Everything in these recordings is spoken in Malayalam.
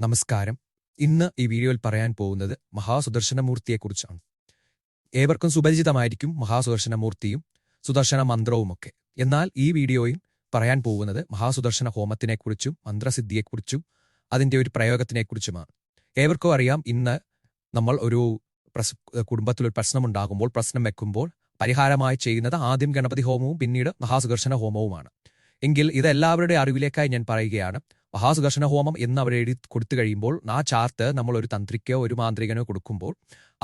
നമസ്കാരം. ഇന്ന് ഈ വീഡിയോയിൽ പറയാൻ പോകുന്നത് മഹാസുദർശനമൂർത്തിയെക്കുറിച്ചാണ്. ഏവർക്കും സുപരിചിതമായിരിക്കും മഹാസുദർശനമൂർത്തിയും സുദർശന മന്ത്രവുമൊക്കെ. എന്നാൽ ഈ വീഡിയോയിൽ പറയാൻ പോകുന്നത് മഹാസുദർശന ഹോമത്തിനെക്കുറിച്ചും മന്ത്രസിദ്ധിയെക്കുറിച്ചും അതിൻ്റെ ഒരു പ്രയോഗത്തിനെക്കുറിച്ചുമാണ്. ഏവർക്കും അറിയാം, ഇന്ന് നമ്മൾ ഒരു കുടുംബത്തിലൊരു പ്രശ്നമുണ്ടാകുമ്പോൾ, പ്രശ്നം വെക്കുമ്പോൾ പരിഹാരമായി ചെയ്യുന്നത് ആദ്യം ഗണപതി ഹോമവും പിന്നീട് മഹാസുദർശന ഹോമവുമാണ്. എങ്കിൽ ഇത് എല്ലാവരുടെ അറിവിലേക്കായി ഞാൻ പറയുകയാണ്. മഹാസുദർശന ഹോമം എന്ന് അവർ എഴുതി കൊടുത്തു കഴിയുമ്പോൾ ആ ചാർട്ട് നമ്മൾ ഒരു തന്ത്രിക്കോ ഒരു മാന്ത്രികനോ കൊടുക്കുമ്പോൾ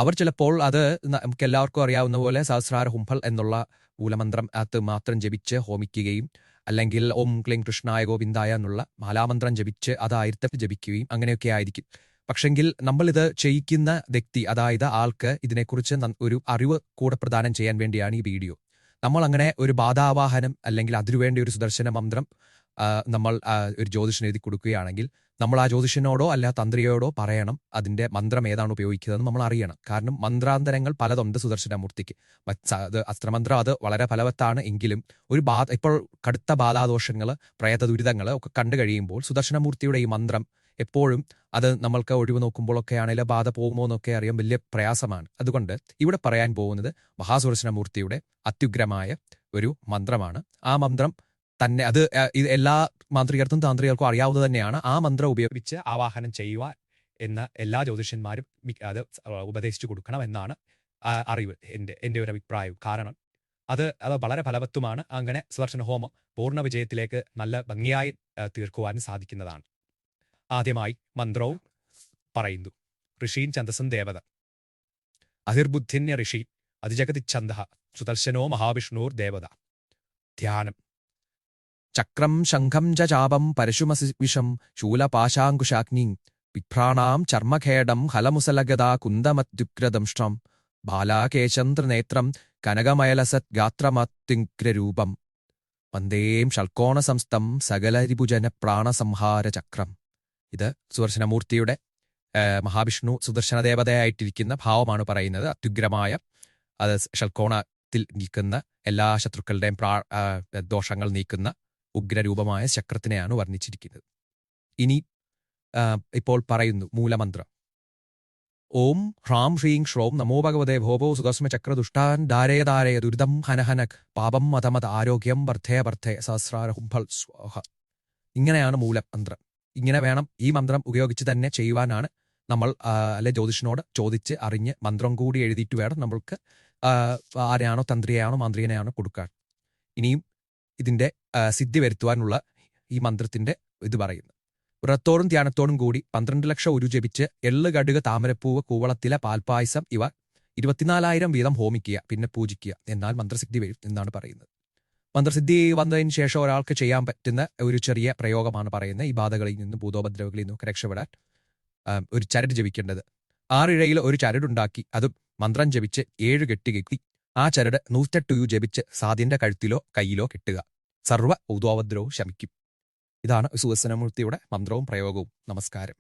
അവർ ചിലപ്പോൾ അത് നമുക്ക് എല്ലാവർക്കും അറിയാവുന്ന പോലെ സഹസ്രാര ഹുംഫൽ എന്നുള്ള മൂലമന്ത്രം അത് മാത്രം ജപിച്ച് ഹോമിക്കുകയും അല്ലെങ്കിൽ ഓം ക്ലീം കൃഷ്ണായ ഗോവിന്ദായ എന്നുള്ള മാലാമന്ത്രം ജപിച്ച് അത് ആയിരത്തിൽ ജപിക്കുകയും അങ്ങനെയൊക്കെ ആയിരിക്കും. പക്ഷെങ്കിൽ നമ്മളിത് ചെയ്യിക്കുന്ന വ്യക്തി, അതായത് ആൾക്ക് ഇതിനെക്കുറിച്ച് ഒരു അറിവ് കൂടെ പ്രദാനം ചെയ്യാൻ വേണ്ടിയാണ് ഈ വീഡിയോ. നമ്മൾ അങ്ങനെ ഒരു ബാധാവാഹനം അല്ലെങ്കിൽ അതിനുവേണ്ടി ഒരു സുദർശന മന്ത്രം നമ്മൾ ഒരു ജ്യോതിഷന് എഴുതി കൊടുക്കുകയാണെങ്കിൽ നമ്മൾ ആ ജ്യോതിഷനോടോ അല്ല തന്ത്രിയോടോ പറയണം അതിൻ്റെ മന്ത്രം ഏതാണ് ഉപയോഗിക്കുന്നതെന്ന് നമ്മൾ അറിയണം. കാരണം മന്ത്രാന്തരങ്ങൾ പലതുണ്ട് സുദർശനമൂർത്തിക്ക്. അത് അസ്ത്രമന്ത്രം അത് വളരെ ഫലവത്താണ്. എങ്കിലും ഒരു ഇപ്പോൾ കടുത്ത ബാധാദോഷങ്ങൾ, പ്രേത ദുരിതങ്ങൾ ഒക്കെ കണ്ടു കഴിയുമ്പോൾ സുദർശനമൂർത്തിയുടെ ഈ മന്ത്രം എപ്പോഴും അത് നമ്മൾക്ക് ഒഴിവ് നോക്കുമ്പോഴൊക്കെ ആണെങ്കിലും ബാധ പോകുമോ എന്നൊക്കെ അറിയാൻ വലിയ പ്രയാസമാണ്. അതുകൊണ്ട് ഇവിടെ പറയാൻ പോകുന്നത് മഹാസുദർശനമൂർത്തിയുടെ അത്യുഗ്രമായ ഒരു മന്ത്രമാണ്. ആ മന്ത്രം തന്നെ അത് എല്ലാ മാന്ത്രികർക്കും താന്ത്രികർക്കും അറിയാവുന്നത് തന്നെയാണ്. ആ മന്ത്രം ഉപയോഗിച്ച് ആവാഹനം ചെയ്യുവാൻ എന്ന് എല്ലാ ജ്യോതിഷന്മാരും അത് ഉപദേശിച്ചു കൊടുക്കണം എന്നാണ് അറിവ്, എൻ്റെ ഒരു അഭിപ്രായവും. കാരണം അത് വളരെ ഫലവത്തുമാണ്. അങ്ങനെ സുദർശന ഹോമം പൂർണ്ണ വിജയത്തിലേക്ക് നല്ല ഭംഗിയായി തീർക്കുവാനും സാധിക്കുന്നതാണ്. ആദ്യമായി മന്ത്രവും പറയുന്നു. ഋഷീൻ ഛന്ദസം ദേവത അഹിർബുദ്ധിന്യ ഋഷി അതിജഗതി ഛന്ദ സുദർശനോ മഹാവിഷ്ണുർ ദേവത. ധ്യാനം. ചക്രം ശംഖം ച ചാപം പരശുമസി വിഷം ശൂലപാശാങ്കുശാഗ്നി വിഭ്രാണാം ചർമ്മഖേടം ഹലമുസലഗതാ കുന്ദമത്യുഗ്രദംഷ്ട്രം ബാലാകേശന്ദ്രനേത്രം കനകമയലസത് ഗാത്രമത്യുഗ്രരൂപം വന്ദേം ഷൽക്കോണസംസ്ഥം സകലരിഭുജന പ്രാണസംഹാര ചക്രം. ഇത് സുദർശനമൂർത്തിയുടെ മഹാവിഷ്ണു സുദർശന ദേവതയായിട്ടിരിക്കുന്ന ഭാവമാണ് പറയുന്നത്. അത്യുഗ്രമായ അത് ഷൽക്കോണത്തിൽ നിൽക്കുന്ന എല്ലാ ശത്രുക്കളുടെയും ദോഷങ്ങൾ നീക്കുന്ന ഉഗ്രരൂപമായ ചക്രത്തിനെയാണ് വർണ്ണിച്ചിരിക്കുന്നത്. ഇനി ഇപ്പോൾ പറയുന്നു മൂലമന്ത്രം. ഓം ഹ്രാം ഹ്രീം ശ്രോം നമോ ഭഗവതേ ഭോഭോ സുദർശന ചക്ര ദുഷ്ടാൻ ധാരയ ധാരയ ദുരിതം ഹനഹനക് പാപം മതമത ആരോഗ്യം വർദ്ധയ വർദ്ധയ സഹസ്രാര ഹുംഫൽ സ്വാഹ. ഇങ്ങനെയാണ് മൂലമന്ത്രം. ഇങ്ങനെ വേണം ഈ മന്ത്രം ഉപയോഗിച്ച് തന്നെ ചെയ്യുവാനാണ് നമ്മൾ അല്ലെ ജ്യോതിഷനോട് ചോദിച്ച് അറിഞ്ഞ് മന്ത്രം കൂടി എഴുതിയിട്ട് വേണം നമ്മൾക്ക് ആരെയാണോ തന്ത്രിയാണോ മാന്ത്രികനെയാണോ കൊടുക്കാൻ. ഇനിയും ഇതിൻ്റെ സിദ്ധി വരുത്തുവാനുള്ള ഈ മന്ത്രത്തിൻ്റെ ഇത് പറയുന്നു. വ്രതത്തോടും ധ്യാനത്തോടും കൂടി 12 ലക്ഷം ഉരു ജപിച്ച് എള്ള് കടുക് താമരപ്പൂവ് കൂവളത്തിലെ പാൽപ്പായസം ഇവ 24,000 വീതം ഹോമിക്കുക, പിന്നെ പൂജിക്കുക. എന്നാൽ മന്ത്രസിദ്ധി വരും എന്നാണ് പറയുന്നത്. മന്ത്രസിദ്ധി വന്നതിന് ശേഷം ഒരാൾക്ക് ചെയ്യാൻ പറ്റുന്ന ഒരു ചെറിയ പ്രയോഗമാണ് പറയുന്നത്. ഈ ബാധകളിൽ നിന്നും ഭൂതോപദ്രവങ്ങളിൽ നിന്നും രക്ഷപ്പെടാൻ ഒരു ചരട് ജപിക്കേണ്ടത്. 6 ഇഴയിൽ ഒരു ചരടുണ്ടാക്കി അത് മന്ത്രം ജപിച്ച് 7 കെട്ടി കെട്ടി ആ ചരട് 108 ജപിച്ച് സാധ്യന്റെ കഴുത്തിലോ കയ്യിലോ കെട്ടുക. സർവ്വ ഭൂതോപദ്രവവും ശമിക്കും. ഇതാണ് സുദർശനമൂർത്തിയുടെ മന്ത്രവും പ്രയോഗവും. നമസ്കാരം.